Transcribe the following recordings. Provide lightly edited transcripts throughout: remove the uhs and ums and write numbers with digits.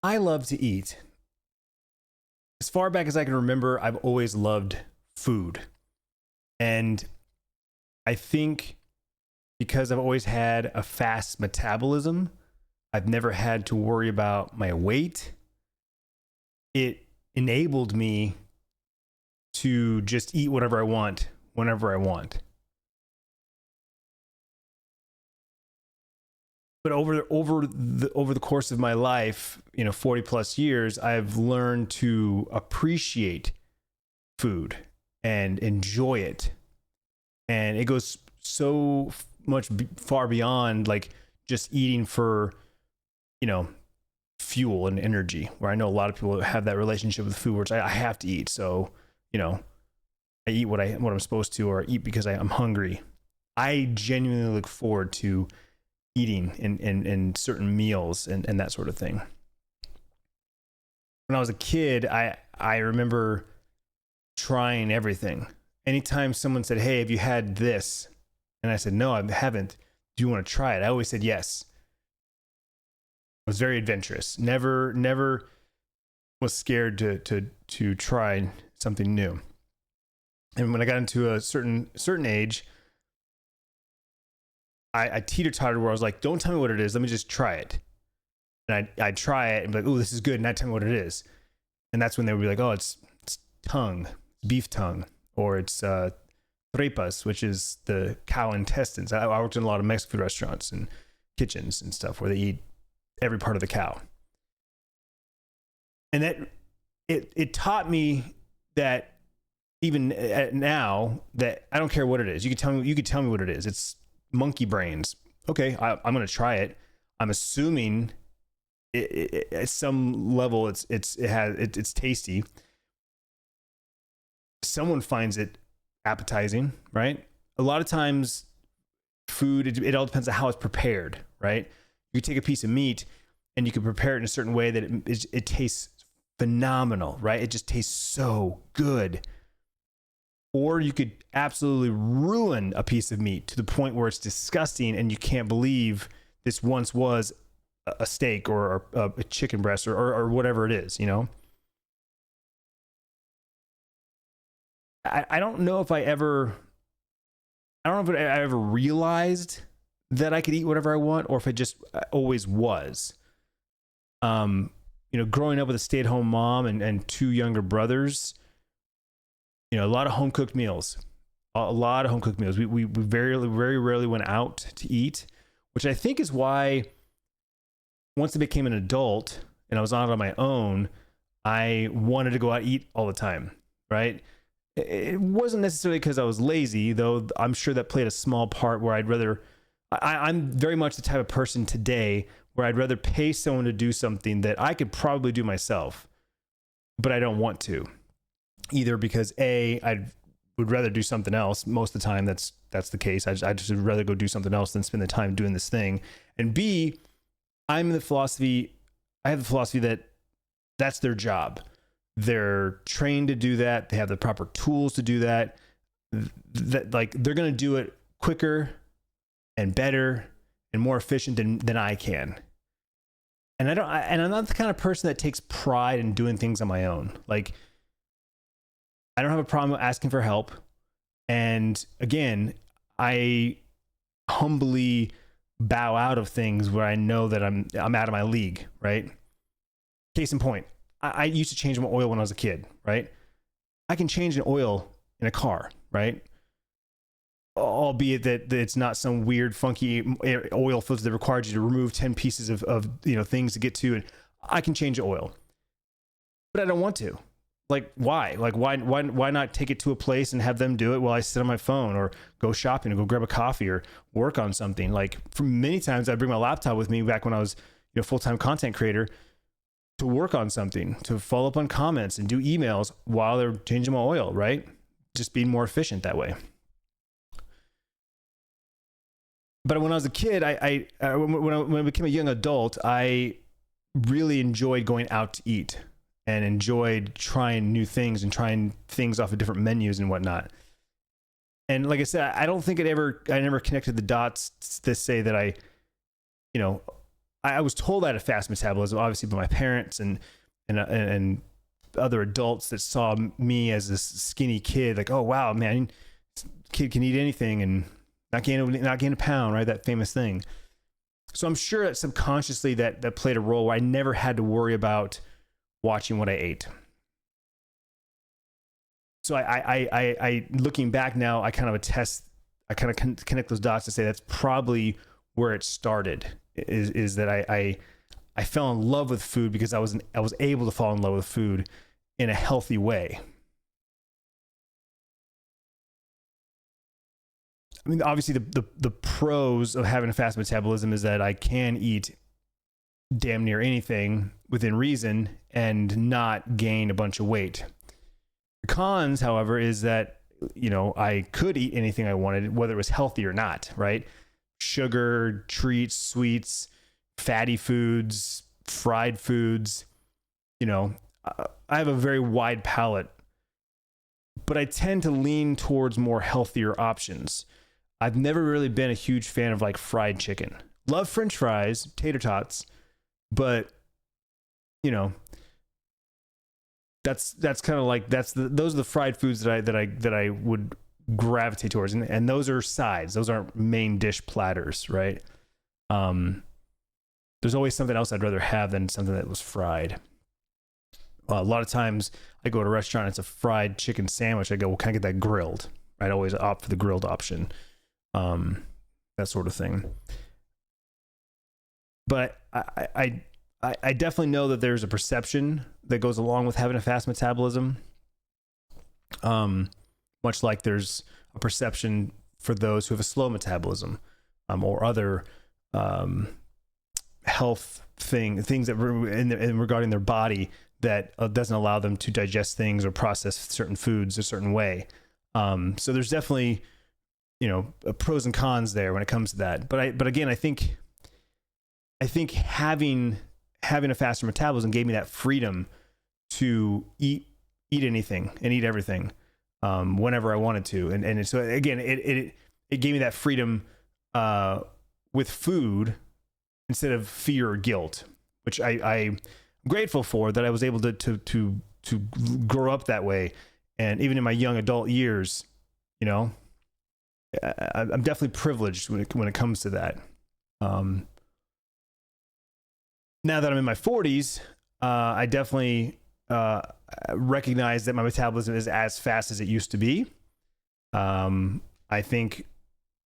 I love to eat. As far back as I can remember, I've always loved food. And I think because I've always had a fast metabolism, I've never had to worry about my weight. It enabled me to just eat whatever I want, whenever I want. But over the course of my life, 40 plus years, I've learned to appreciate food and enjoy it. And it goes so much far beyond like just eating for, fuel and energy, where I know a lot of people have that relationship with food where it's, I have to eat. So, I eat what I'm supposed to, or eat because I'm hungry. I genuinely look forward to eating in certain meals and that sort of thing. When I was a kid, I remember trying everything. Anytime someone said, "Hey, have you had this?" And I said, "No, I haven't. Do you want to try it?" I always said yes. I was very adventurous. Never was scared to try something new. And when I got into a certain age, I teeter-tottered where I was like, don't tell me what it is. Let me just try it. And I'd try it and be like, oh, this is good. And I'd tell me what it is. And that's when they would be like, oh, it's tongue, beef tongue, or it's tripas, which is the cow intestines. I worked in a lot of Mexican food restaurants and kitchens and stuff where they eat every part of the cow. And that it taught me that even now that I don't care what it is. You could tell me what it is. It's monkey brains. Okay, I'm going to try it. I'm assuming at some level it's tasty. Someone finds it appetizing, right? A lot of times food, it all depends on how it's prepared, right? You take a piece of meat and you can prepare it in a certain way that it tastes phenomenal, right? It just tastes so good. Or you could absolutely ruin a piece of meat to the point where it's disgusting and you can't believe this once was a steak or a chicken breast or whatever it is, I don't know if I ever realized that I could eat whatever I want, or if it just always was. Growing up with a stay-at-home mom and two younger brothers, a lot of home cooked meals. We very rarely went out to eat, which I think is why once I became an adult and I was on my own, I wanted to go out and eat all the time, right? It wasn't necessarily because I was lazy, though I'm sure that played a small part where I'm very much the type of person today where I'd rather pay someone to do something that I could probably do myself, but I don't want to. Either because I would rather do something else. Most of the time that's the case. I just would rather go do something else than spend the time doing this thing. And B, I have the philosophy that that's their job. They're trained to do that. They have the proper tools to do that. That like they're going to do it quicker and better and more efficient than I can. And I'm not the kind of person that takes pride in doing things on my own. Like, I don't have a problem asking for help. And again, I humbly bow out of things where I know that I'm out of my league, right? Case in point, I used to change my oil when I was a kid, right? I can change an oil in a car, right? Albeit that it's not some weird, funky oil filter that requires you to remove 10 pieces of things to get to. And I can change the oil, but I don't want to. Like, why? Like, why not take it to a place and have them do it while I sit on my phone or go shopping or go grab a coffee or work on something? Like, for many times I'd bring my laptop with me back when I was, full-time content creator to work on something, to follow up on comments and do emails while they're changing my oil, right? Just being more efficient that way. But when I was a kid, when I became a young adult, I really enjoyed going out to eat and enjoyed trying new things and trying things off of different menus and whatnot. And like I said, I don't think I never connected the dots to say that I I was told I had a fast metabolism, obviously by my parents and other adults that saw me as this skinny kid, like, oh wow, man, kid can eat anything and not gain a pound, right? That famous thing. So I'm sure that subconsciously that played a role where I never had to worry about watching what I ate. So I looking back now, I kind of connect those dots to say that's probably where it started, is that I fell in love with food because I was able to fall in love with food in a healthy way. I mean, obviously the pros of having a fast metabolism is that I can eat damn near anything within reason and not gain a bunch of weight. The cons, however, is that, you know, I could eat anything I wanted, whether it was healthy or not, right? Sugar, treats, sweets, fatty foods, fried foods, you know, I have a very wide palate, but I tend to lean towards more healthier options. I've never really been a huge fan of like fried chicken. Love French fries, tater tots, but you know, that's kind of like those are the fried foods that I would gravitate towards, and those are sides. Those aren't main dish platters, right? There's always something else I'd rather have than something that was fried. A lot of times I go to a restaurant, it's a fried chicken sandwich. I go, well, can I get that grilled? I'd always opt for the grilled option. That sort of thing. But I definitely know that there's a perception that goes along with having a fast metabolism. Much like there's a perception for those who have a slow metabolism, or other health things that in regarding their body that doesn't allow them to digest things or process certain foods a certain way. So there's definitely, you know, pros and cons there when it comes to that. But again, I think having a faster metabolism gave me that freedom to eat anything and eat everything whenever I wanted to. And so again, it gave me that freedom with food instead of fear or guilt, which I'm grateful for, that I was able to grow up that way. And even in my young adult years, you know, I'm definitely privileged when it comes to that. Now that I'm in my 40s, I definitely recognize that my metabolism is as fast as it used to be. I think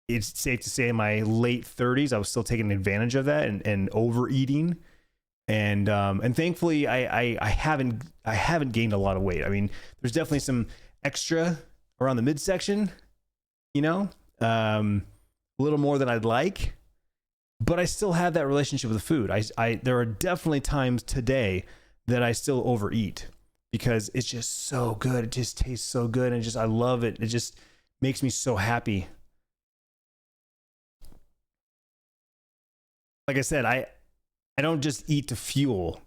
it's safe to say in my late 30s, I was still taking advantage of that and overeating. And thankfully I haven't gained a lot of weight. I mean, there's definitely some extra around the midsection, you know, a little more than I'd like, but I still have that relationship with the food. There are definitely times today that I still overeat because it's just so good. It just tastes so good. And I love it. It just makes me so happy. Like I said, I don't just eat to fuel.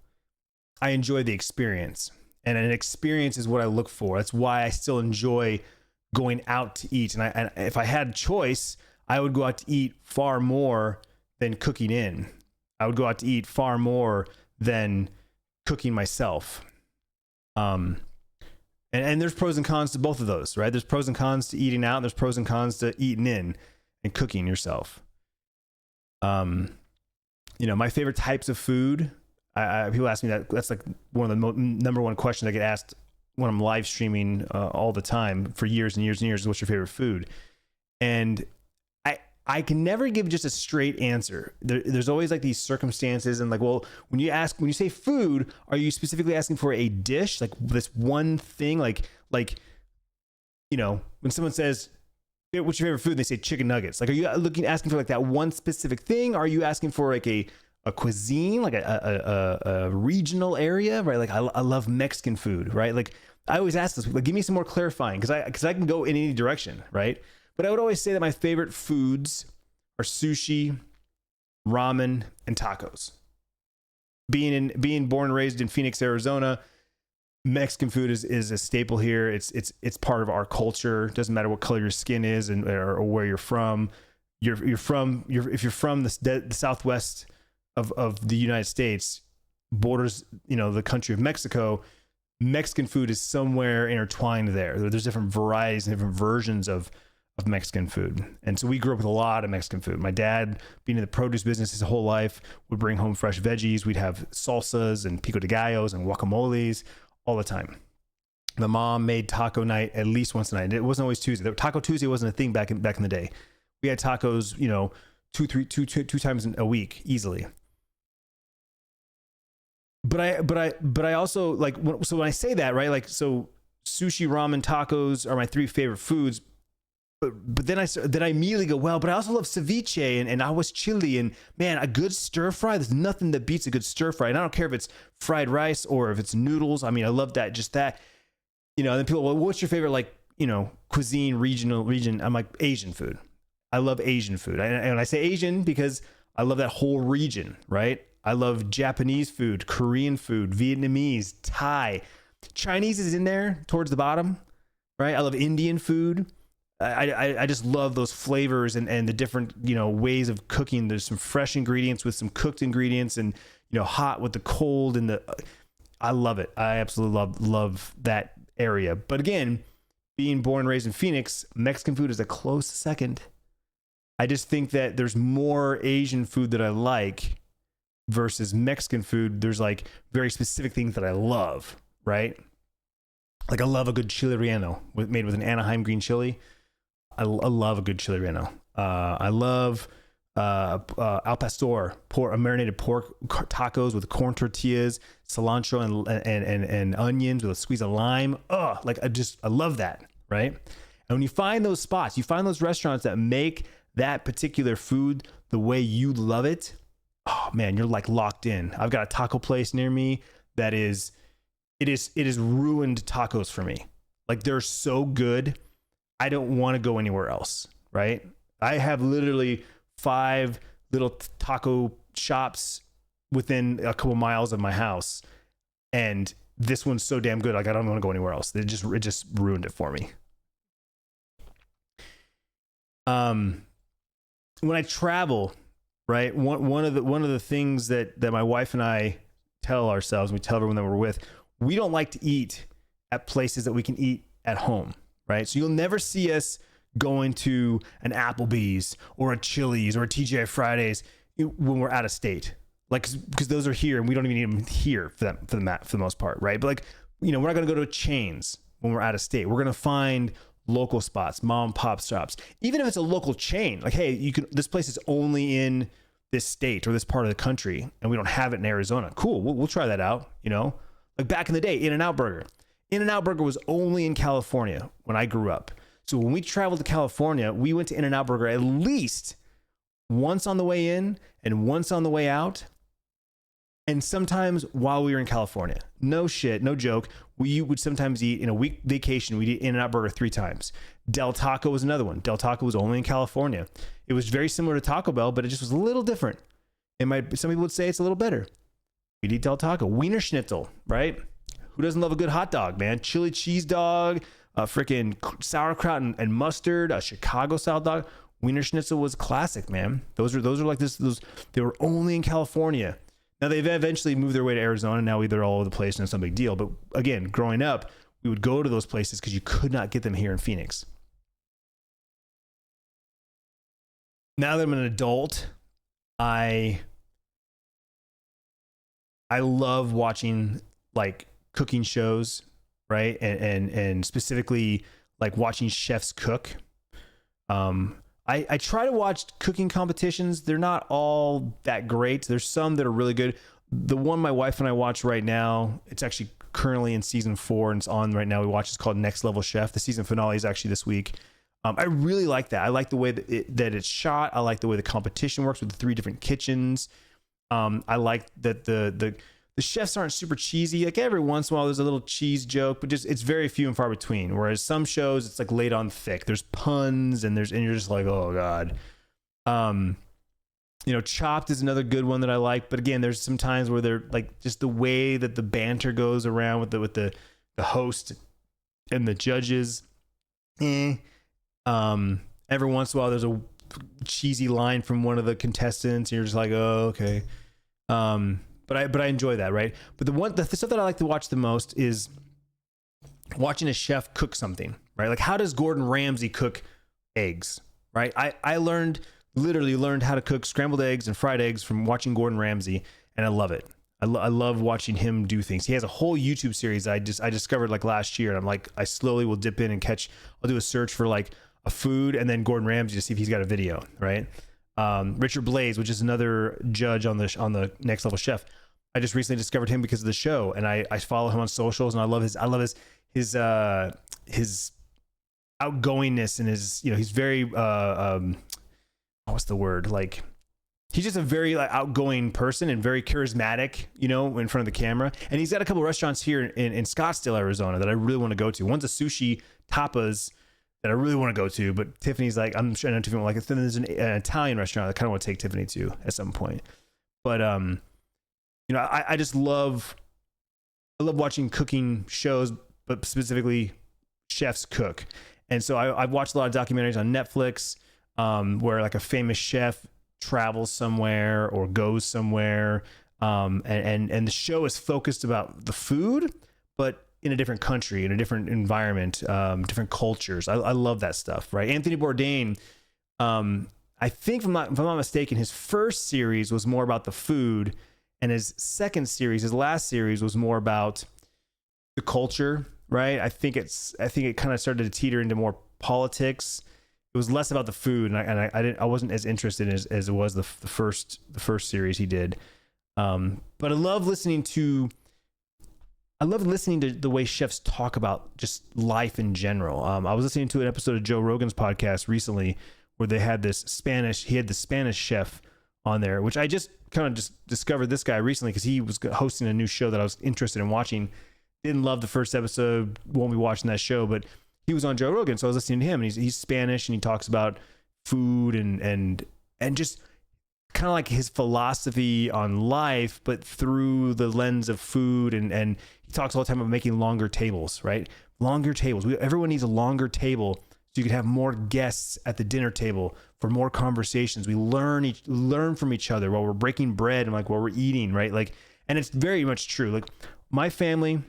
I enjoy the experience, and an experience is what I look for. That's why I still enjoy going out to eat. And if I had choice, I would go out to eat far more than cooking in. I would go out to eat far more than cooking myself. And there's pros and cons to both of those, right? There's pros and cons to eating out, and there's pros and cons to eating in and cooking yourself. You know, my favorite types of food, people ask me that. That's like one of the number one questions I get asked when I'm live streaming all the time for years and years and years. What's your favorite food? And I can never give just a straight answer. There's always like these circumstances, and like, well, when you say food, are you specifically asking for a dish, like this one thing, like you know, when someone says, what's your favorite food? And they say chicken nuggets. Like, are you asking for like that one specific thing? Or are you asking for like a cuisine, like a regional area, right? Like I love Mexican food, right? Like I always ask this, like, give me some more clarifying, because I can go in any direction, right? But I would always say that my favorite foods are sushi, ramen, and tacos. Being born and raised in Phoenix, Arizona, Mexican food is a staple here. It's part of our culture. Doesn't matter what color your skin is or where you're from. If you're from the Southwest of the United States borders, the country of Mexico. Mexican food is somewhere intertwined there. There's different varieties and different versions of Mexican food. And so we grew up with a lot of Mexican food. My dad, being in the produce business his whole life, would bring home fresh veggies. We'd have salsas and pico de gallos and guacamoles all the time. My mom made taco night at least once a night. It wasn't always Tuesday. Taco Tuesday wasn't a thing back in the day. We had tacos, two times a week easily. But I also like, so when I say that, right, like, so sushi, ramen, tacos are my three favorite foods. But then I immediately go, well, but I also love ceviche and aguas chili, and man, a good stir fry. There's nothing that beats a good stir fry. And I don't care if it's fried rice or if it's noodles. I mean, I love that, just that, and then people, well, what's your favorite, like, cuisine, region? I'm like, Asian food. I love Asian food. And I say Asian because I love that whole region, right? I love Japanese food, Korean food, Vietnamese, Thai. Chinese is in there towards the bottom, right? I love Indian food. I just love those flavors and the different, ways of cooking. There's some fresh ingredients with some cooked ingredients, and, hot with the cold, and I love it. I absolutely love that area. But again, being born and raised in Phoenix, Mexican food is a close second. I just think that there's more Asian food that I like versus Mexican food. There's like very specific things that I love, right? Like I love a good chile relleno made with an Anaheim green chili. I love a good chile relleno. I love al pastor, marinated pork tacos with corn tortillas, cilantro and onions with a squeeze of lime. I love that, right? And when you find those spots, you find those restaurants that make that particular food the way you love it, oh man, you're like locked in. I've got a taco place near me that is ruined tacos for me. Like, they're so good, I don't want to go anywhere else, right? I have literally 5 little taco shops within a couple miles of my house, and this one's so damn good, like I don't want to go anywhere else. It just ruined it for me. When I travel, right, one of the things that my wife and I tell ourselves, we tell everyone that we're with, we don't like to eat at places that we can eat at home, right? So you'll never see us going to an Applebee's or a Chili's or a TGI Fridays when we're out of state, like, because those are here and we don't even need them here for the most part, right? But like, we're not going to go to chains when we're out of state. We're going to find local spots, mom and pop shops, even if it's a local chain. Like, hey, this place is only in this state or this part of the country, and we don't have it in Arizona. Cool, we'll try that out. Like back in the day, In-N-Out Burger. In-N-Out Burger was only in California when I grew up. So when we traveled to California, we went to In-N-Out Burger at least once on the way in and once on the way out. And sometimes while we were in California. No shit, no joke. We would sometimes eat, in a week vacation, we'd eat In-N-Out Burger 3 times. Del Taco was another one. Del Taco was only in California. It was very similar to Taco Bell, but it just was a little different. Some people would say it's a little better. We'd eat Del Taco. Wiener Schnitzel, right? Who doesn't love a good hot dog, man? Chili cheese dog, freaking sauerkraut and mustard, a Chicago style dog. Wiener Schnitzel was classic, man. Those are like this. They were only in California. Now they've eventually moved their way to Arizona. Now they're all over the place, and it's no big deal. But again, growing up, we would go to those places because you could not get them here in Phoenix. Now that I'm an adult, I love watching like cooking shows, right? And specifically like watching chefs cook. I try to watch cooking competitions. They're not all that great. There's some that are really good. The one my wife and I watch right now, it's actually currently in season 4 and it's on right now. We watch, it's called Next Level Chef. The season finale is actually this week. I really like that. I like the way that it's shot. I like the way the competition works with the 3 different kitchens. I like that the chefs aren't super cheesy. Like every once in a while there's a little cheese joke, but just it's very few and far between. Whereas some shows it's like laid on thick. There's puns and you're just like, oh God. Chopped is another good one that I like. But again, there's some times where they're like just the way that the banter goes around with the host and the judges. Every once in a while there's a cheesy line from one of the contestants and you're just like, oh, okay. But I enjoy that, right? But the stuff that I like to watch the most is watching a chef cook something, right? Like, how does Gordon Ramsay cook eggs, right? I literally learned how to cook scrambled eggs and fried eggs from watching Gordon Ramsay, and I love it. I love watching him do things. He has a whole YouTube series that I discovered like last year, and I'm like, I slowly will dip in and I'll do a search for like a food and then Gordon Ramsay to see if he's got a video, right? Richard Blaze, which is another judge on the Next Level Chef. I just recently discovered him because of the show, and I follow him on socials, and I love his outgoingness, and his, he's very what's the word, like, he's just a very like outgoing person and very charismatic, in front of the camera. And he's got a couple restaurants here in Scottsdale, Arizona that I really want to go to. One's a sushi tapas that I really want to go to, but Tiffany's like, I'm sure I know Tiffany will like it. Then there's an Italian restaurant I kind of want to take Tiffany to at some point. But I just love watching cooking shows, but specifically chefs cook. And so I've watched a lot of documentaries on Netflix where like a famous chef travels somewhere or goes somewhere, and the show is focused about the food, but in a different country, in a different environment, different cultures. I love that stuff, right? Anthony Bourdain, I think if I'm not mistaken, his first series was more about the food, and his last series was more about the culture, right? I think it kind of started to teeter into more politics. It was less about the food, and I wasn't as interested as it was the first series he did. But I love listening to the way chefs talk about just life in general. I was listening to an episode of Joe Rogan's podcast recently where they had the Spanish chef on there, which I just discovered this guy recently because he was hosting a new show that I was interested in watching. Didn't love the first episode, won't be watching that show, but he was on Joe Rogan, so I was listening to him, and he's Spanish, and he talks about food and just kind of like his philosophy on life, but through the lens of food, and he talks all the time about making longer tables, right? Longer tables. Everyone needs a longer table so you can have more guests at the dinner table for more conversations. We learn from each other while we're breaking bread and like while we're eating, right? Like, and it's very much true. Like, my family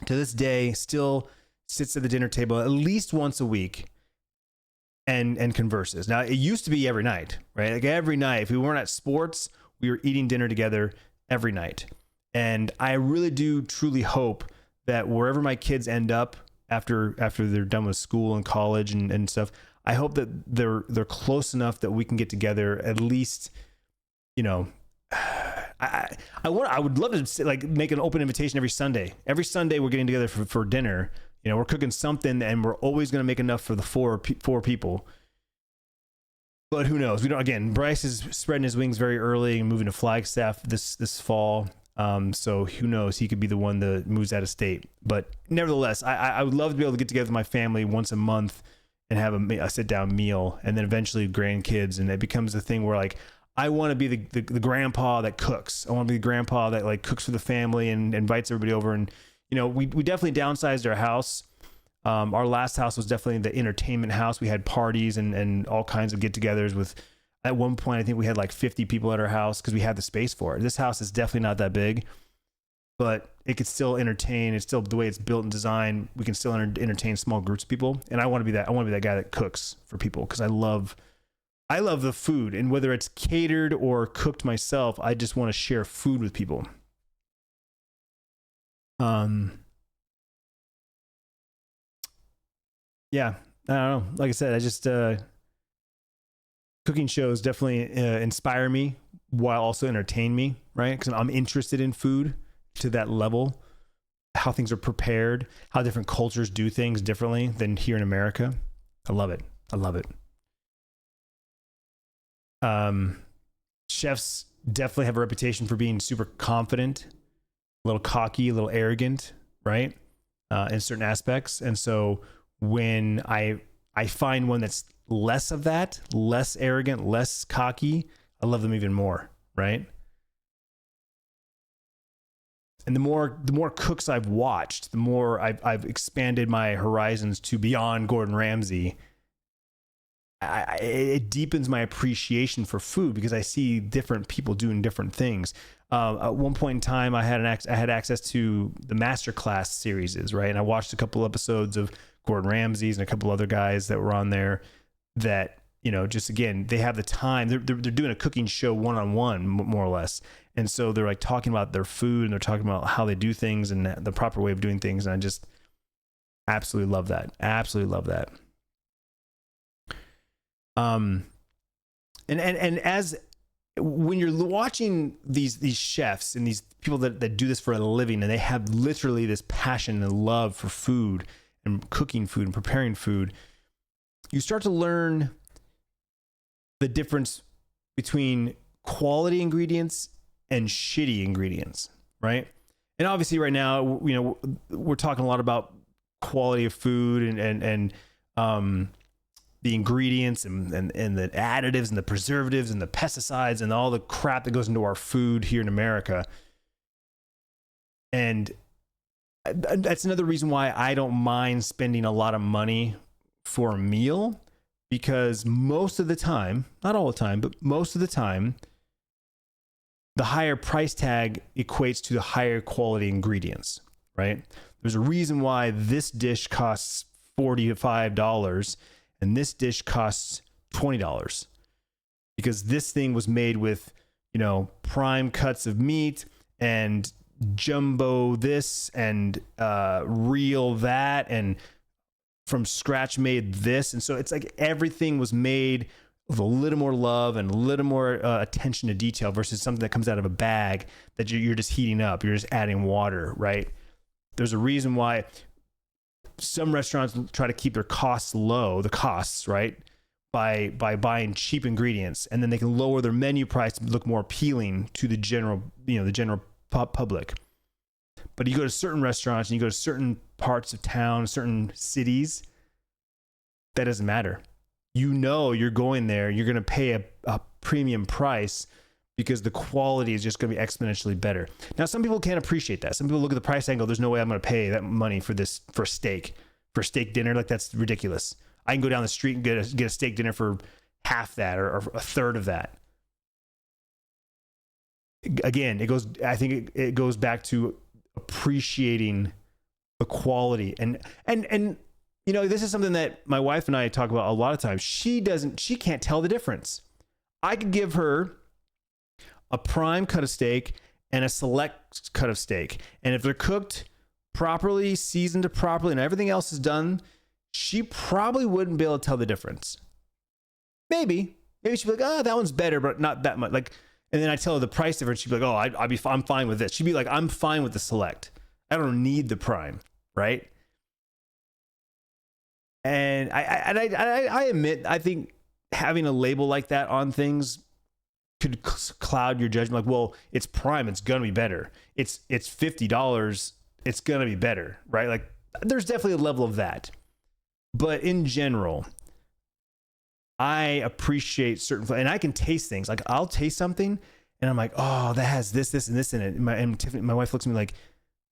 to this day still sits at the dinner table at least once a week and converses. Now, it used to be every night, right? Like, every night, if we weren't at sports, we were eating dinner together every night. And I really do truly hope that wherever my kids end up after they're done with school and college and stuff, I hope that they're close enough that we can get together at least, I would love to like make an open invitation every Sunday. Every Sunday we're getting together for dinner. We're cooking something, and we're always going to make enough for the four people. But who knows? We don't. Again, Bryce is spreading his wings very early and moving to Flagstaff this fall. So who knows? He could be the one that moves out of state. But nevertheless, I would love to be able to get together with my family once a month and have a sit down meal, and then eventually grandkids, and it becomes a thing where like, I want to be the grandpa that cooks. I want to be the grandpa that like cooks for the family and invites everybody over. And we definitely downsized our house. Our last house was definitely the entertainment house. We had parties and all kinds of get-togethers with. At one point, I think we had like 50 people at our house because we had the space for it. This house is definitely not that big, but it could still entertain. It's still the way it's built and designed. We can still entertain small groups of people. And I want to be that. I want to be that guy that cooks for people because I love the food, and whether it's catered or cooked myself, I just want to share food with people. Yeah, I don't know. Like I said, I just cooking shows definitely inspire me while also entertain me, right? Because I'm interested in food to that level, how things are prepared, how different cultures do things differently than here in America. I love it. Chefs definitely have a reputation for being super confident, a little cocky, a little arrogant, right? In certain aspects. And so when I find one that's less of that, less arrogant, less cocky, I love them even more, right? And the more cooks I've watched, the more I've expanded my horizons to beyond Gordon Ramsay. it deepens my appreciation for food because I see different people doing different things. At one point in time, I had access to the Masterclass series, right? And I watched a couple episodes of Gordon Ramsay's and a couple other guys that were on there that, you know, just again, they have the time. They're doing a cooking show one-on-one, more or less. And so they're like talking about their food and they're talking about how they do things and the proper way of doing things. And I just absolutely love that. Absolutely love that. And as when you're watching these chefs and these people that do this for a living, and they have literally this passion and love for food and cooking food and preparing food, you start to learn the difference between quality ingredients and shitty ingredients, right? And obviously right now, you know, we're talking a lot about quality of food and the ingredients and the additives and the preservatives and the pesticides and all the crap that goes into our food here in America. And that's another reason why I don't mind spending a lot of money for a meal, because most of the time, not all the time, but most of the time, the higher price tag equates to the higher quality ingredients, right? There's a reason why this dish costs $45 and this dish costs $20, because this thing was made with, you know, prime cuts of meat and jumbo this and real that and from scratch made this. And so it's like everything was made with a little more love and a little more attention to detail versus something that comes out of a bag that you're just heating up. You're just adding water, right? There's a reason why some restaurants try to keep their costs low, the costs, right? By buying cheap ingredients, and then they can lower their menu price to look more appealing to the general, you know, the general public. But you go to certain restaurants and you go to certain parts of town, certain cities, that doesn't matter. You know, you're going there, you're going to pay a premium price because the quality is just going to be exponentially better. Now, some people can't appreciate that. Some people look at the price tag and go, there's no way I'm going to pay that money for a steak dinner. Like, that's ridiculous. I can go down the street and get a steak dinner for half that or a third of that. Again, I think it goes back to appreciating the quality and you know, this is something that my wife and I talk about a lot of times. She can't tell the difference. I could give her a prime cut of steak and a select cut of steak, and if they're cooked properly, seasoned properly, and everything else is done, she probably wouldn't be able to tell the difference. Maybe she'd be like, oh, that one's better, but not that much. Like, and then I tell her the price difference. She'd be like, oh, I'm fine with this. She'd be like, I'm fine with the select. I don't need the prime, right? And I admit, I think having a label like that on things could cloud your judgment. Like, well, it's prime, it's gonna be better. It's $50, it's gonna be better, right? Like, there's definitely a level of that. But in general, I appreciate certain, and I can taste things. Like, I'll taste something and I'm like, oh, that has this, and this in it. And Tiffany, my wife looks at me like,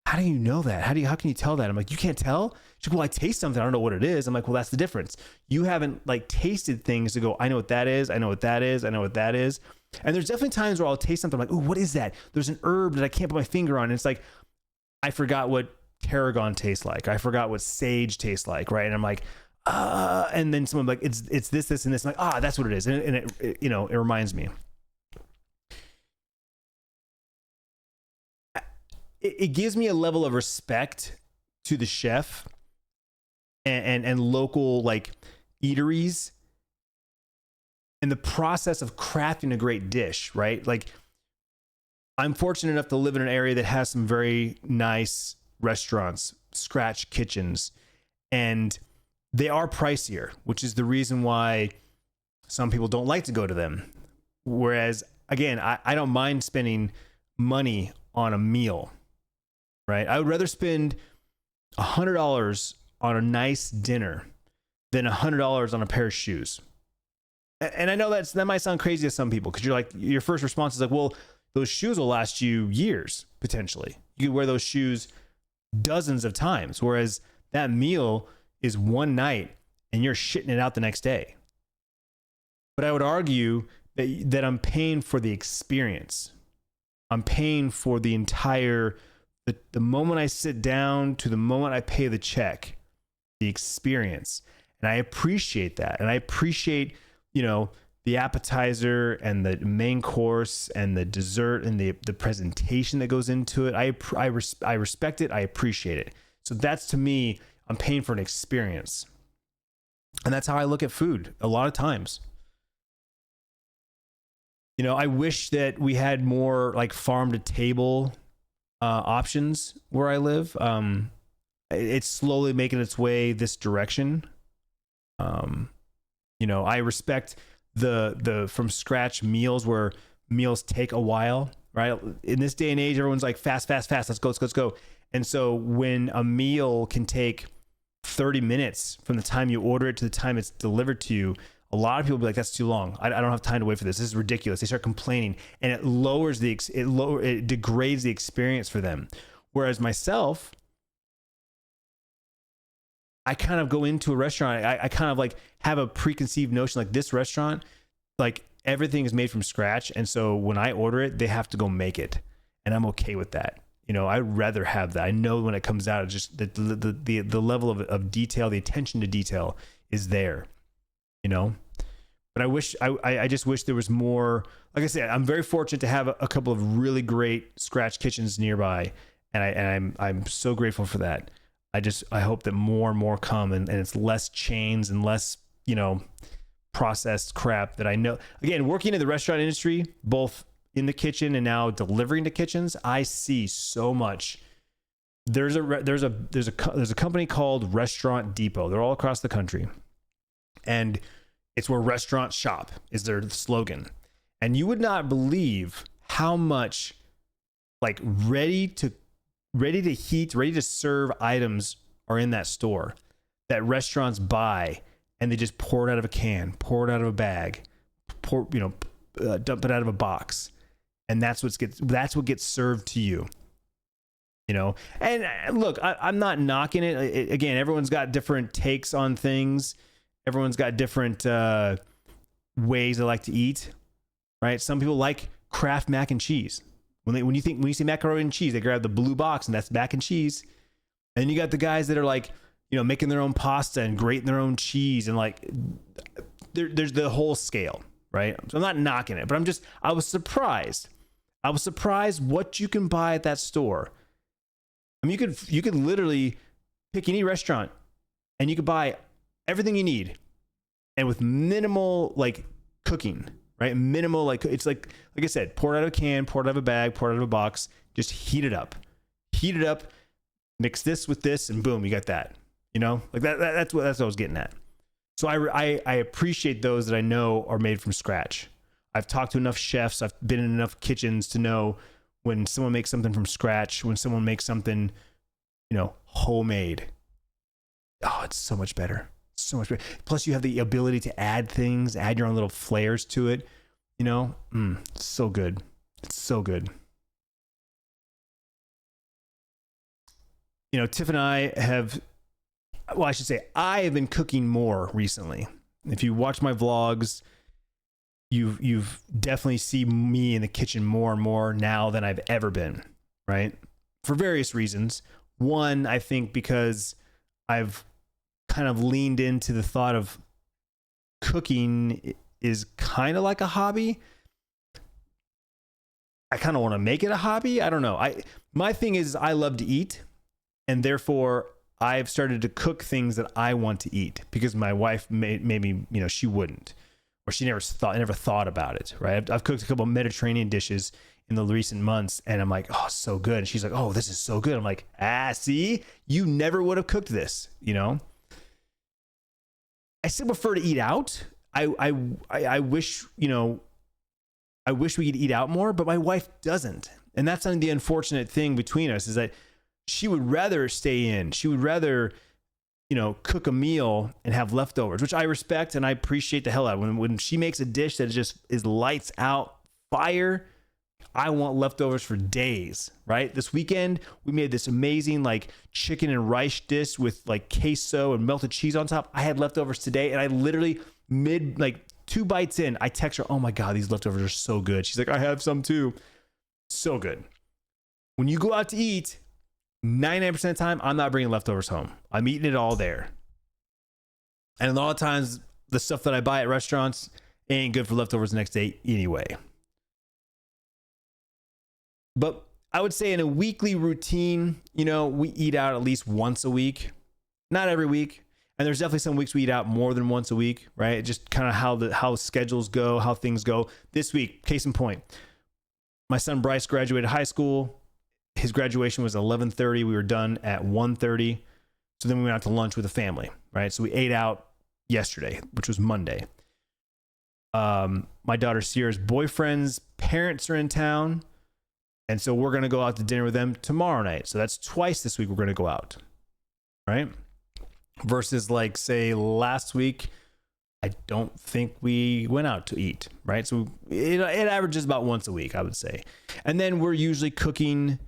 how do you know that? How can you tell that? I'm like, you can't tell? She's like, well, I taste something, I don't know what it is. I'm like, well, that's the difference. You haven't like tasted things to go, I know what that is, I know what that is, I know what that is. And there's definitely times where I'll taste something, I'm like, oh, what is that? There's an herb that I can't put my finger on. And it's like, I forgot what tarragon tastes like. I forgot what sage tastes like, right? And I'm like, and then someone like, it's this, and this. I'm like, that's what it is. And it you know, it reminds me. It gives me a level of respect to the chef and local like eateries and the process of crafting a great dish, right? Like, I'm fortunate enough to live in an area that has some very nice restaurants, scratch kitchens, and they are pricier, which is the reason why some people don't like to go to them. Whereas, again, I don't mind spending money on a meal, right? I would rather spend $100 on a nice dinner than $100 on a pair of shoes. And I know that might sound crazy to some people, because you're like, your first response is like, well, those shoes will last you years, potentially. You could wear those shoes dozens of times, whereas that meal is one night and you're shitting it out the next day. But I would argue that I'm paying for the experience. I'm paying for the entire, the moment I sit down to the moment I pay the check, the experience. And I appreciate that. And I appreciate, the appetizer and the main course and the dessert and the presentation that goes into it. I respect it. I appreciate it. So that's, to me, I'm paying for an experience. And that's how I look at food a lot of times. I wish that we had more like farm to table options where I live. It's slowly making its way this direction. I respect the from scratch meals where meals take a while, right? In this day and age, everyone's like fast. Let's go. And so when a meal can take 30 minutes from the time you order it to the time it's delivered to you, a lot of people will be like, that's too long. I don't have time to wait for this. This is ridiculous. They start complaining, and it degrades the experience for them. Whereas myself, I kind of go into a restaurant. I kind of like have a preconceived notion, like this restaurant, like everything is made from scratch. And so when I order it, they have to go make it. And I'm okay with that. I'd rather have that. I know when it comes out, it's just the level of detail, the attention to detail is there, but I just wish there was more. Like I said, I'm very fortunate to have a couple of really great scratch kitchens nearby. And I'm so grateful for that. I hope that more and more come, and it's less chains and less, processed crap that I know. Again, working in the restaurant industry, both in the kitchen and now delivering to kitchens, I see so much. There's a company called Restaurant Depot. They're all across the country, and it's where restaurants shop is their slogan. And you would not believe how much like ready to heat, ready to serve items are in that store that restaurants buy, and they just pour it out of a can, pour it out of a bag, dump it out of a box. And that's what gets served to you, and look, I'm not knocking it. Again, everyone's got different takes on things. Everyone's got different ways they like to eat, right? Some people like Kraft mac and cheese. When you say macaroni and cheese, they grab the blue box and that's mac and cheese. And then you got the guys that are like, making their own pasta and grating their own cheese, and like there's the whole scale, right? So I'm not knocking it, but I was surprised. I was surprised what you can buy at that store. I mean, you could literally pick any restaurant and you could buy everything you need, and with minimal like cooking. Right? Minimal, like it's like I said, pour it out of a can, pour it out of a bag, pour it out of a box, just heat it up, mix this with this, and boom, you got that, like that's what I was getting at. So I appreciate those that I know are made from scratch. I've talked to enough chefs. I've been in enough kitchens to know when someone makes something from scratch, when someone makes something, homemade. Oh, it's so much better. So much better. Plus you have the ability to add your own little flares to it, it's so good. It's so good. Tiff and I have been cooking more recently. If you watch my vlogs, you've definitely seen me in the kitchen more and more now than I've ever been, right? For various reasons. One, I think because I've kind of leaned into the thought of cooking is kind of like a hobby. I kind of want to make it a hobby. I don't know. My thing is I love to eat, and therefore I've started to cook things that I want to eat because my wife maybe she wouldn't, or she never thought about it. Right? I've cooked a couple of Mediterranean dishes in the recent months, and I'm like, oh, so good. And she's like, oh, this is so good. I'm like, see, you never would have cooked this, I still prefer to eat out. I wish, I wish we could eat out more, but my wife doesn't. And that's the unfortunate thing between us, is that she would rather stay in. She would rather, cook a meal and have leftovers, which I respect and I appreciate the hell out of. When she makes a dish that just is lights out fire, I want leftovers for days, right? This weekend, we made this amazing like chicken and rice dish with like queso and melted cheese on top. I had leftovers today, and I literally 2 bites in, I text her, oh my God, these leftovers are so good. She's like, I have some too. So good. When you go out to eat, 99% of the time, I'm not bringing leftovers home. I'm eating it all there. And a lot of times, the stuff that I buy at restaurants ain't good for leftovers the next day anyway. But I would say in a weekly routine, we eat out at least once a week. Not every week. And there's definitely some weeks we eat out more than once a week, right? Just kind of how schedules go, how things go. This week, case in point, my son Bryce graduated high school. His graduation was 11:30. We were done at 1:30. So then we went out to lunch with the family, right? So we ate out yesterday, which was Monday. My daughter Sierra's boyfriend's parents are in town. And so we're going to go out to dinner with them tomorrow night. So that's twice this week we're going to go out, right? Versus like, say, last week, I don't think we went out to eat, right? So it averages about once a week, I would say. And then we're usually cooking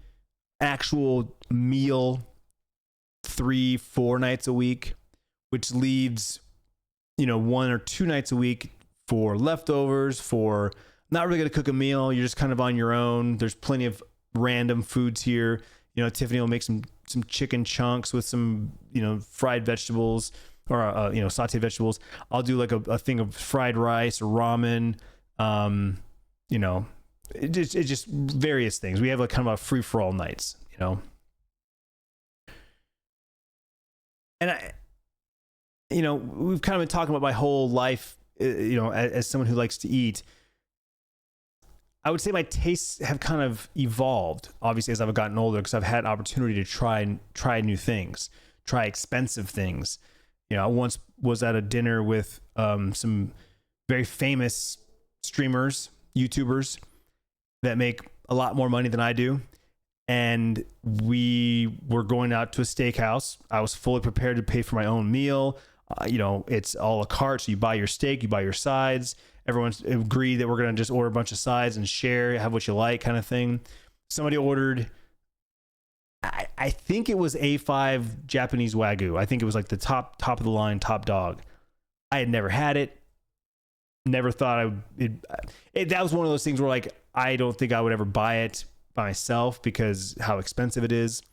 actual meal 3-4 nights a week, which leaves, 1 or 2 nights a week for leftovers, for not really going to cook a meal. You're just kind of on your own. There's plenty of random foods here. Tiffany will make some chicken chunks with some, fried vegetables or, sauteed vegetables. I'll do like a thing of fried rice or ramen. It's just various things. We have like kind of a free for all nights, And we've kind of been talking about my whole life, as someone who likes to eat. I would say my tastes have kind of evolved, obviously, as I've gotten older, because I've had opportunity to try new things, try expensive things. I once was at a dinner with some very famous streamers, YouTubers that make a lot more money than I do. And we were going out to a steakhouse. I was fully prepared to pay for my own meal. It's a la carte. So you buy your steak, you buy your sides. Everyone's agreed that we're going to just order a bunch of sides and share, have what you like kind of thing. Somebody ordered, I think it was A5 Japanese Wagyu. I think it was like the top of the line, top dog. I had never had it. Never thought that was one of those things where like, I don't think I would ever buy it by myself because how expensive it is.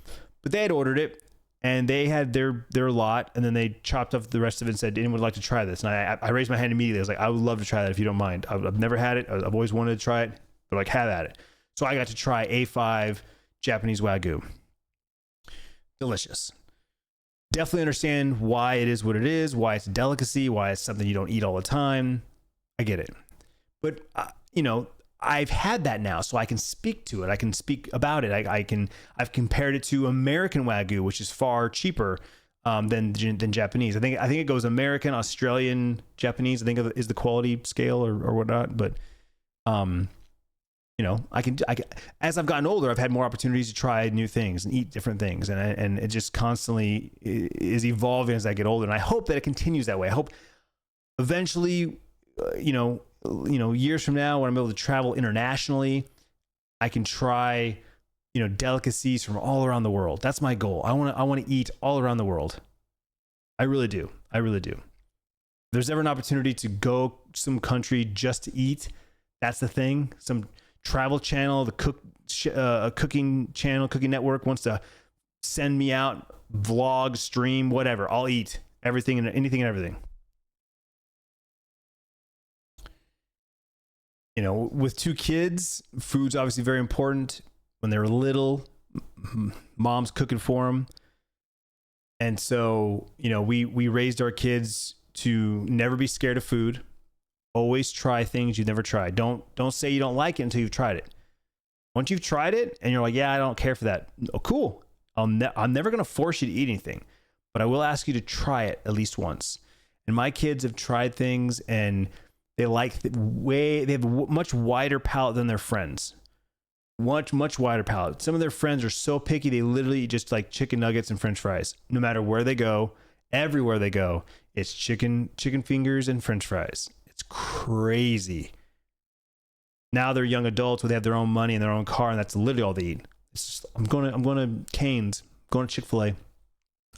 But they had ordered it. And they had their lot, and then they chopped up the rest of it and said, anyone would like to try this? And I raised my hand immediately. I was like, I would love to try that if you don't mind. I've never had it. I've always wanted to try it. They're like, have at it. So I got to try A5 Japanese Wagyu. Delicious. Definitely understand why it is what it is, why it's a delicacy, why it's something you don't eat all the time. I get it. But, I've had that now, so I can speak to it. I can speak about it. I've compared it to American Wagyu, which is far cheaper than Japanese. I think it goes American, Australian, Japanese. I think is the quality scale or whatnot. But I can as I've gotten older, I've had more opportunities to try new things and eat different things, and it just constantly is evolving as I get older. And I hope that it continues that way. I hope eventually, years from now, when I'm able to travel internationally, I can try, delicacies from all around the world. That's my goal. I want to eat all around the world. I really do. If there's ever an opportunity to go to some country just to eat, that's the thing. Some travel channel, cooking channel, cooking network wants to send me out, vlog, stream, whatever. I'll eat everything and anything and everything. With 2 kids, food's obviously very important. When they were little, mom's cooking for them. And so, we raised our kids to never be scared of food. Always try things you've never tried. Don't say you don't like it until you've tried it. Once you've tried it and you're like, yeah, I don't care for that. Oh, cool. I'm never going to force you to eat anything, but I will ask you to try it at least once. And my kids have tried things and they they have a much wider palate than their friends. Much wider palate. Some of their friends are so picky, they literally eat just like chicken nuggets and French fries. No matter where they go, everywhere they go, it's chicken fingers and French fries. It's crazy. Now they're young adults where they have their own money and their own car, and that's literally all they eat. It's just, I'm going to Cane's, going to Chick-fil-A.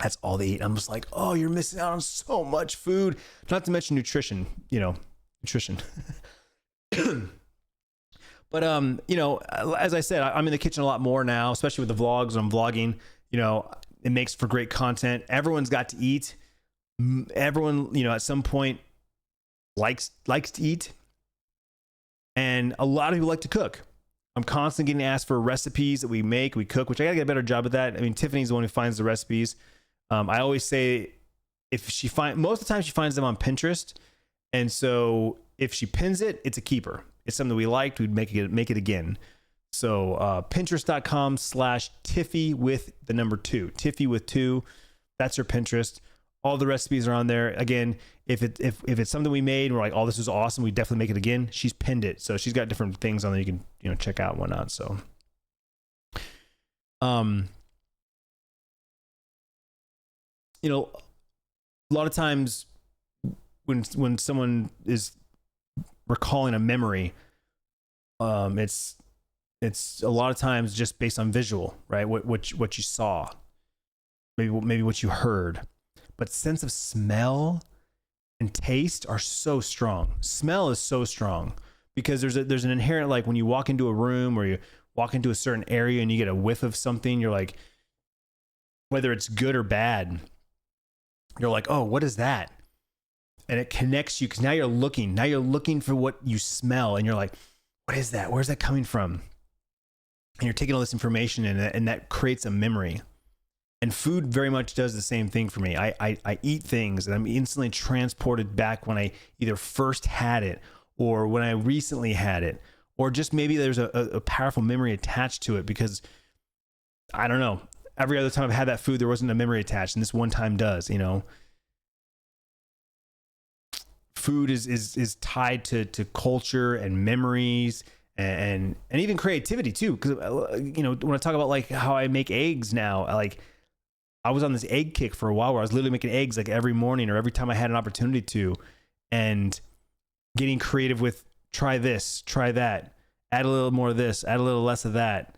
That's all they eat. I'm just like, oh, you're missing out on so much food. Not to mention nutrition, nutrition. But as I said, I'm in the kitchen a lot more now, especially with the vlogs. I'm vlogging. It makes for great content. Everyone's got to eat. Everyone, at some point likes to eat, and a lot of people like to cook. I'm constantly getting asked for recipes that we cook, which I gotta get a better job at that. I mean, Tiffany's the one who finds the recipes. I always say most of the time she finds them on Pinterest, and so if she pins it, it's a keeper. It's something we liked, we'd make it again. So Pinterest.com/Tiffy with the number 2, Tiffy with 2. That's her Pinterest. All the recipes are on there. Again, if it's something we made and we're like, oh, this is awesome, we definitely make it again. She's pinned it, so she's got different things on there you can check out and whatnot. So, a lot of times when someone is recalling a memory, it's a lot of times just based on visual, right? What you saw, maybe what you heard. But sense of smell and taste are so strong. Smell is so strong because there's an inherent, like when you walk into a room or you walk into a certain area and you get a whiff of something, you're like, whether it's good or bad, you're like, oh, what is that? And it connects you because now you're looking for what you smell and you're like, what is that? Where's that coming from? And you're taking all this information and that creates a memory. And food very much does the same thing for me. I eat things and I'm instantly transported back when I either first had it or when I recently had it, or just maybe there's a powerful memory attached to it because I don't know. Every other time I've had that food, there wasn't a memory attached, and this one time does. Food is tied to culture and memories and even creativity too. Because when I talk about like how I make eggs now, I was on this egg kick for a while where I was literally making eggs like every morning or every time I had an opportunity to, and getting creative with try this, try that, add a little more of this, add a little less of that.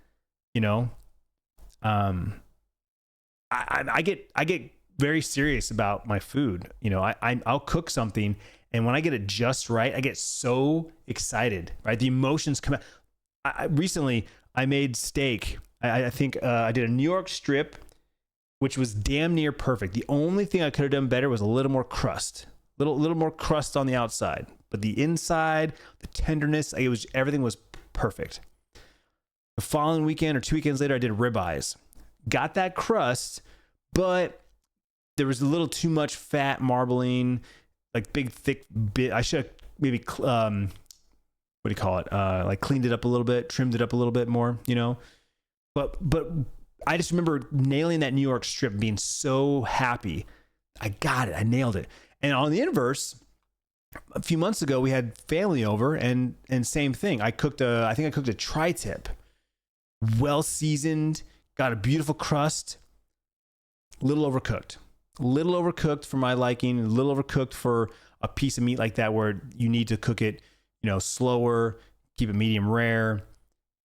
I get very serious about my food. I'll cook something, and when I get it just right, I get so excited. Right, the emotions come out. Recently, I made steak. I think I did a New York strip, which was damn near perfect. The only thing I could have done better was a little more crust, little more crust on the outside, but the inside, the tenderness, everything was perfect. The following weekend or 2 weekends later, I did ribeyes. Got that crust, but there was a little too much fat marbling, like big thick bit. I should have maybe what do you call it? Like cleaned it up a little bit, trimmed it up a little bit more, But I just remember nailing that New York strip and being so happy. I got it. I nailed it. And on the inverse, a few months ago, we had family over and same thing. I think I cooked a tri-tip, well seasoned, got a beautiful crust, little overcooked for my liking, a little overcooked for a piece of meat like that where you need to cook it, slower, keep it medium rare.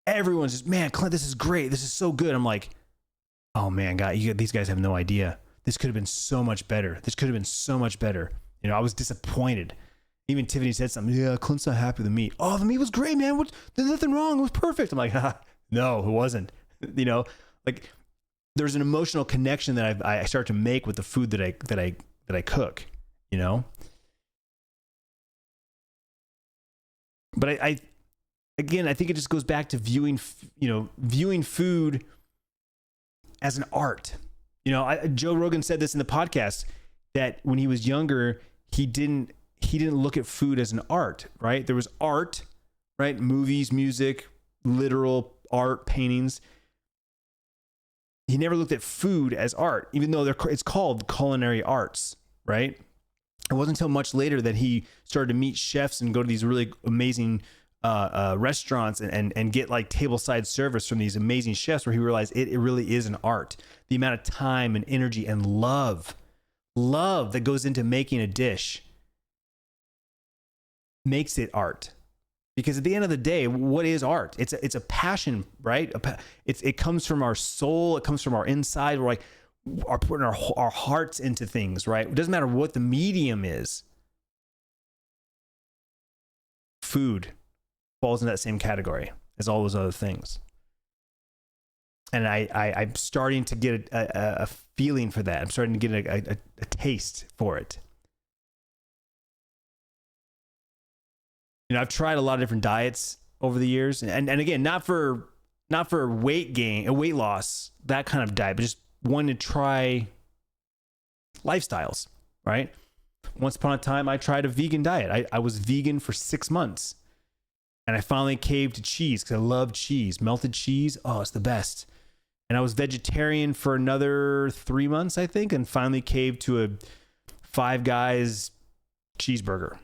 Everyone's just, man, Clint, this is great. This is so good. I'm like, oh man, these guys have no idea. This could have been so much better. I was disappointed. Even Tiffany said something. Yeah, Clint's not happy with the meat. Oh, the meat was great, man. There's nothing wrong. It was perfect. I'm like, no, it wasn't. Like there's an emotional connection that I start to make with the food that I cook. But I think it just goes back to viewing food as an art. Joe Rogan said this in the podcast that when he was younger, he didn't look at food as an art, right? There was art, right? Movies, music, literal art, paintings. He never looked at food as art, even though it's called culinary arts, right? It wasn't until much later that he started to meet chefs and go to these really amazing restaurants and get like tableside service from these amazing chefs where he realized it really is an art. The amount of time and energy and love that goes into making a dish makes it art. Because at the end of the day, what is art? It's a passion, right? It comes from our soul. It comes from our inside. We're like putting our hearts into things, right? It doesn't matter what the medium is. food falls in that same category as all those other things. And I'm starting to get a feeling for that. I'm starting to get a taste for it. You know, I've tried a lot of different diets over the years, and again, not for weight gain, weight loss, that kind of diet, but just wanting to try lifestyles, right? Once upon a time, I tried a vegan diet. I was vegan for 6 months, and I finally caved to cheese because I love cheese. Melted cheese, oh, it's the best. And I was vegetarian for another 3 months, I think, and finally caved to a Five Guys cheeseburger,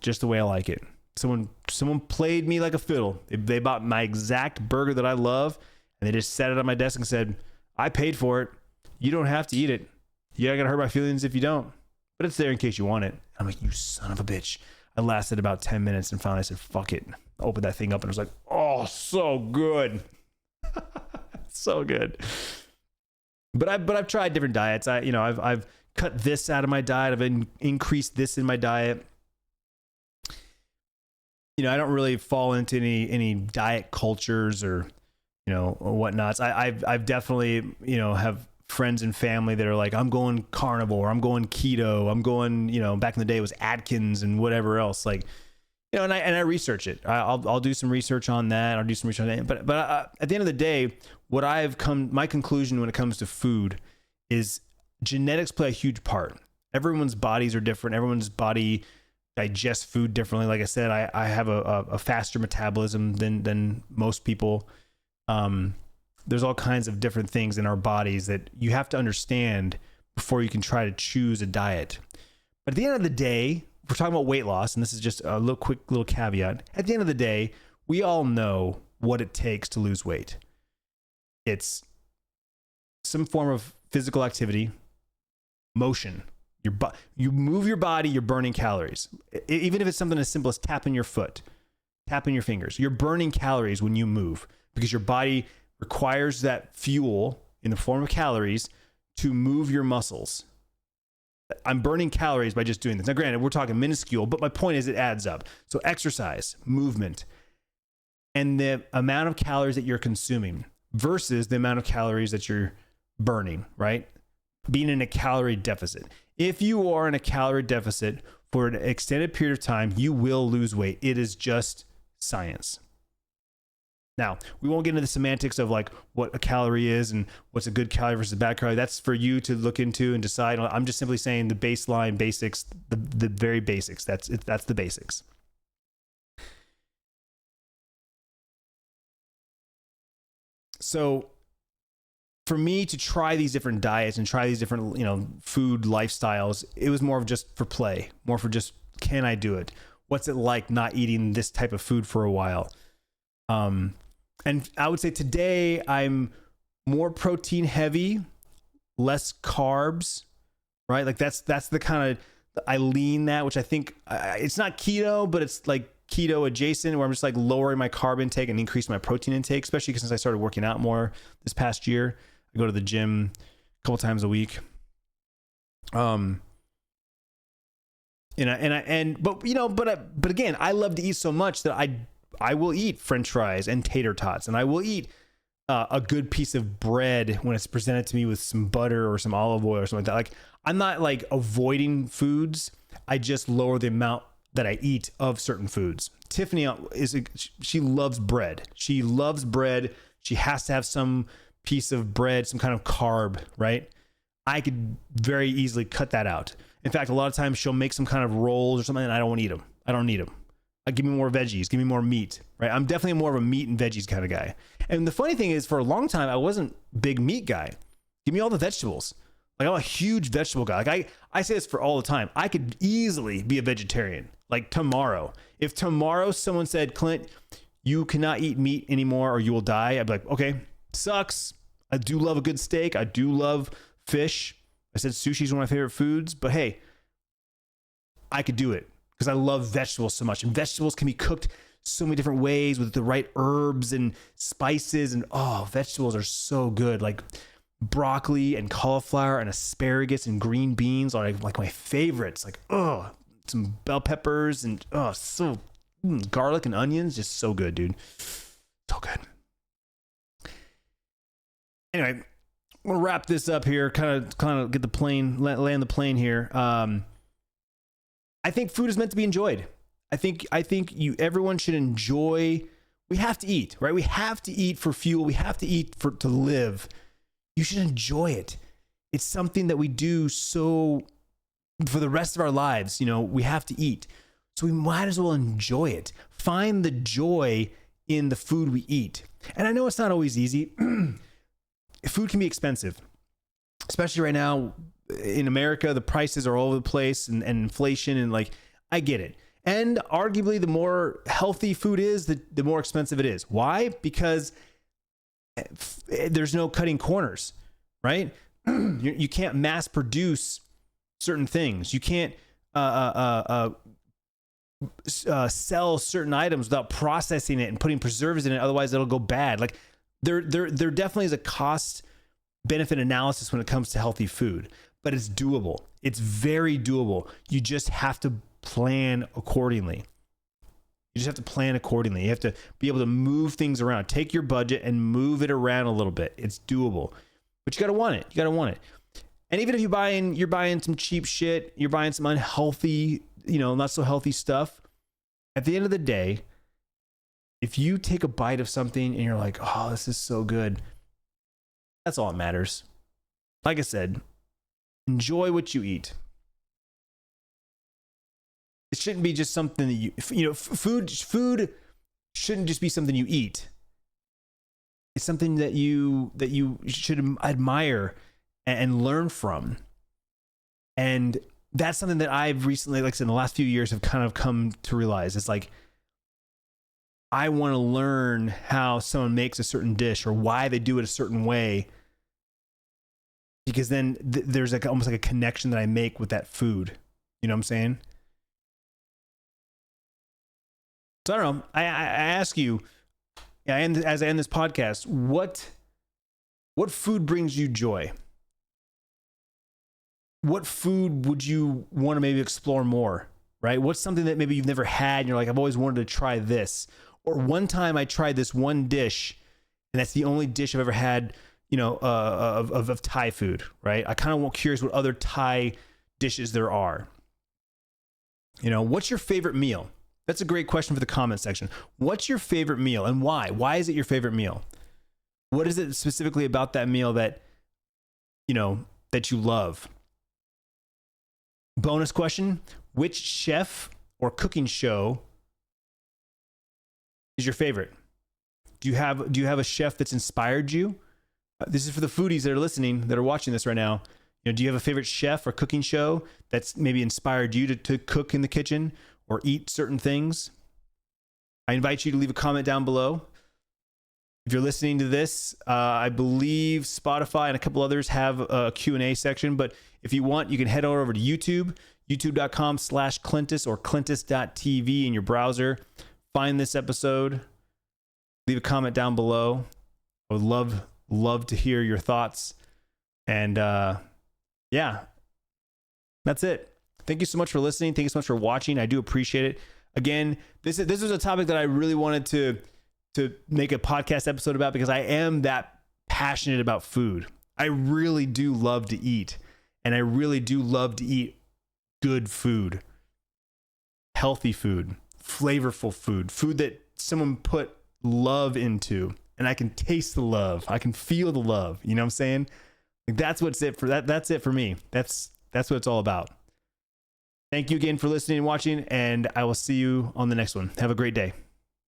just the way I like it. Someone played me like a fiddle. They bought my exact burger that I love, and they just set it on my desk and said, I paid for it. You don't have to eat it. You're not going to hurt my feelings if you don't. But it's there in case you want it. I'm like, you son of a bitch. I lasted about 10 minutes and finally I said, fuck it. I opened that thing up and I was like, oh, so good. So good. But I've tried different diets. I've cut this out of my diet. I've increased this in my diet. You know, I don't really fall into any diet cultures or, you know, or whatnots. I've definitely, you know, have friends and family that are like, I'm going carnivore, I'm going keto, I'm going, you know, back in the day it was Atkins and whatever else. Like, you know, and I research it. I'll do some research on that. I'll do some research on that. But at the end of the day, my conclusion when it comes to food is genetics play a huge part. Everyone's bodies are different. Everyone's body digests food differently. Like I said, I have a faster metabolism than most people. There's all kinds of different things in our bodies that you have to understand before you can try to choose a diet. But at the end of the day, we're talking about weight loss, and this is just a quick little caveat. At the end of the day, we all know what it takes to lose weight. It's some form of physical activity, motion. You move your body, you're burning calories. Even if it's something as simple as tapping your foot, tapping your fingers, you're burning calories when you move because your body requires that fuel in the form of calories to move your muscles. I'm burning calories by just doing this. Now, granted, we're talking minuscule, but my point is it adds up. So exercise, movement, and the amount of calories that you're consuming versus the amount of calories that you're burning, right? Being in a calorie deficit. If you are in a calorie deficit for an extended period of time, you will lose weight. It is just science. Now, we won't get into the semantics of like what a calorie is and what's a good calorie versus a bad calorie. That's for you to look into and decide. I'm just simply saying the baseline basics, the very basics. That's the basics. So for me to try these different diets and try these different, you know, food lifestyles, it was more of just for play, more for just, can I do it? What's it like not eating this type of food for a while? And I would say today I'm more protein heavy, less carbs, right? Like that's the kind of, I lean that, which I think it's not keto, but it's like keto adjacent, where I'm just like lowering my carb intake and increasing my protein intake, especially since I started working out more this past year. I go to the gym a couple times a week. But again, I love to eat so much that I will eat French fries and tater tots, and I will eat a good piece of bread when it's presented to me with some butter or some olive oil or something like that. Like, I'm not like avoiding foods. I just lower the amount that I eat of certain foods. Tiffany she loves bread. She loves bread. She has to have some piece of bread, some kind of carb, right? I could very easily cut that out. In fact, a lot of times she'll make some kind of rolls or something, and I don't want to eat them. I don't need them. Give me more veggies, give me more meat, right? I'm definitely more of a meat and veggies kind of guy. And the funny thing is, for a long time, I wasn't a big meat guy. Give me all the vegetables. Like, I'm a huge vegetable guy. Like, I say this for all the time. I could easily be a vegetarian, like tomorrow. If tomorrow someone said, Clint, you cannot eat meat anymore or you will die, I'd be like, okay, sucks. I do love a good steak. I do love fish. I said sushi is one of my favorite foods, but hey, I could do it. Because I love vegetables so much. And vegetables can be cooked so many different ways with the right herbs and spices. And vegetables are so good. Like broccoli and cauliflower and asparagus and green beans are like my favorites. Like, some bell peppers and so garlic and onions, just so good, dude. So good. Anyway, I'm gonna wrap this up here. Kind of get the plane, land the plane here. I think food is meant to be enjoyed. I think everyone should enjoy. We have to eat, right? We have to eat for fuel. We have to eat to live. You should enjoy it. It's something that we do so for the rest of our lives. We have to eat. So we might as well enjoy it. Find the joy in the food we eat. And I know it's not always easy. Food can be expensive, especially right now in America. The prices are all over the place and inflation, and I get it. And arguably, the more healthy food is, the more expensive it is. Why? Because there's no cutting corners, right? You can't mass produce certain things. You can't sell certain items without processing it and putting preservatives in it. Otherwise, it'll go bad. There definitely is a cost benefit analysis when it comes to healthy food, but it's doable. It's very doable. You just have to plan accordingly. You just have to plan accordingly. You have to be able to move things around. Take your budget and move it around a little bit. It's doable, but you got to want it. You got to want it. And even if you're buying some cheap shit, you're buying some unhealthy, not so healthy stuff. At the end of the day, if you take a bite of something and you're like, oh, this is so good, that's all that matters. Like I said, enjoy what you eat. It shouldn't be just something that food shouldn't just be something you eat. It's something that you should admire and learn from. And that's something that I've recently, like I said, in the last few years have kind of come to realize. It's like, I want to learn how someone makes a certain dish or why they do it a certain way, because then there's almost like a connection that I make with that food. You know what I'm saying? So I don't know. I ask you, as I end this podcast, what food brings you joy? What food would you want to maybe explore more? Right? What's something that maybe you've never had and you're like, I've always wanted to try this? Or one time I tried this one dish, and that's the only dish I've ever had, of Thai food, right? I kind of curious what other Thai dishes there are. What's your favorite meal? That's a great question for the comment section. What's your favorite meal and why? Why is it your favorite meal? What is it specifically about that meal that you love? Bonus question: which chef or cooking show is your favorite? Do you have a chef that's inspired you? This is for the foodies that are listening, that are watching this right now. Do you have a favorite chef or cooking show that's maybe inspired you to cook in the kitchen or eat certain things? I invite you to leave a comment down below. If you're listening to this, I believe Spotify and a couple others have a Q&A section, but if you want, you can head over to YouTube, youtube.com/Clintus or Clintus.tv in your browser. Find this episode, leave a comment down below. I would love to hear your thoughts. And yeah, that's it. Thank you so much for listening. Thank you so much for watching. I do appreciate it. Again, this was a topic that I really wanted to make a podcast episode about, because I am that passionate about food. I really do love to eat, and I really do love to eat good food, healthy food, flavorful food that someone put love into, and I can taste the love. I can feel the love. You know what I'm saying? That's what's it for that. That's it for me. That's what it's all about. Thank you again for listening and watching, and I will see you on the next one. Have a great day.